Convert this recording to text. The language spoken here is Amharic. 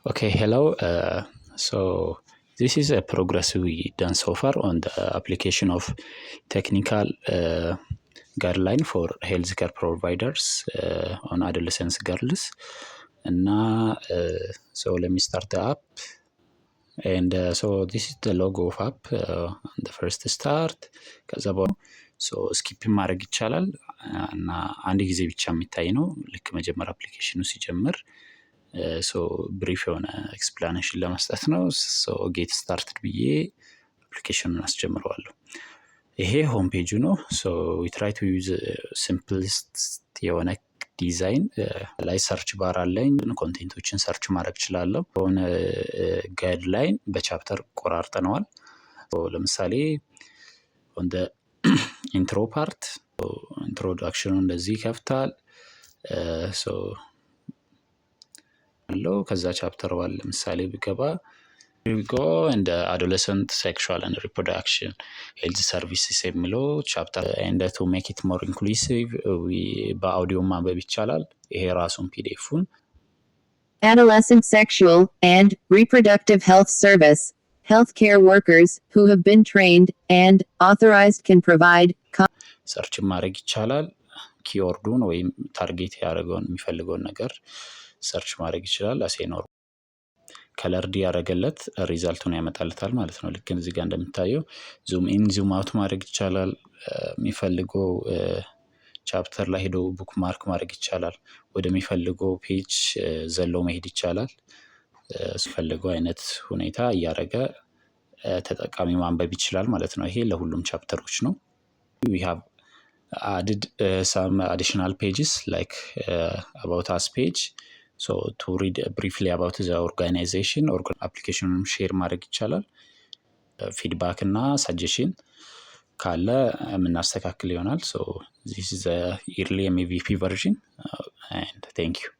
Okay, hello. So this is a progress we done so far on the application of technical guideline for healthcare providers on adolescents girls. And so let me start the app. And so this is the logo of app on the first start. ከዛ በኋላ ስኪፕ ማድረግ ይቻላል እና አንድ ጊዜ ብቻ የሚታይ ነው ልክ መጀመሪያ አፕሊኬሽኑ ሲጀምር ብሪፍ የሆነ ኤክስፕላኔሽን ለመስጠት ነው። ጌት ስታርትድ ብዬ አፕሊኬሽኑን አስጀምረዋለሁ። ይሄ ሆም ፔጁ ነው። ዊ ትራይ ቱ ዩዝ ሲምፕሊስት የሆነ ዲዛይን ላይ ሰርች ባር አለኝ። ኮንቴንቶችን ሰርች ማድረግ እችላለሁ። የሆነ ጋይድላይን በቻፕተር ቆራርጠነዋል። ለምሳሌ ኦን ደ ኢንትሮ ፓርት ኢንትሮዳክሽኑ እንደዚህ ይከፍታል። ከዛ ቻፕተር ዋን ለምሳሌ ቢገባ go and adolescent sexual and reproduction health services የሚለው ቻፕተር and to make it more inclusive በአውዲዮ ማንበብ ይቻላል። ይሄ ራሱን ፒዲኤፉን Adolescent sexual and reproductive health service. Healthcare workers who have been trained and authorized can provide ሰርች ማድረግ ይቻላል። ኪወርዱን ወይም ታርጌት ያደረገውን የሚፈልገውን ነገር ሰርች ማድረግ ይችላል። አሴኖር ከለርድ ያደረገለት ሪዛልቱን ያመጣልታል ማለት ነው። ልክ እዚህ ጋር እንደምታየው ዙም ኢን ዙም አውት ማድረግ ይቻላል። የሚፈልገው ቻፕተር ላይ ሄዶ ቡክ ማርክ ማድረግ ይቻላል። ወደሚፈልገው ፔጅ ዘሎ መሄድ ይቻላል። ሲፈልገው አይነት ሁኔታ እያደረገ ተጠቃሚ ማንበብ ይችላል ማለት ነው። ይሄ ለሁሉም ቻፕተሮች ነው። we have added some additional pages like about us page. So to read briefly about the organization or application share ማድረግ ይቻላል። ፊድባክ እና ሰጀሽን ካለ የምናስተካክል ይሆናል። So this is a yearly MVP version and thank you.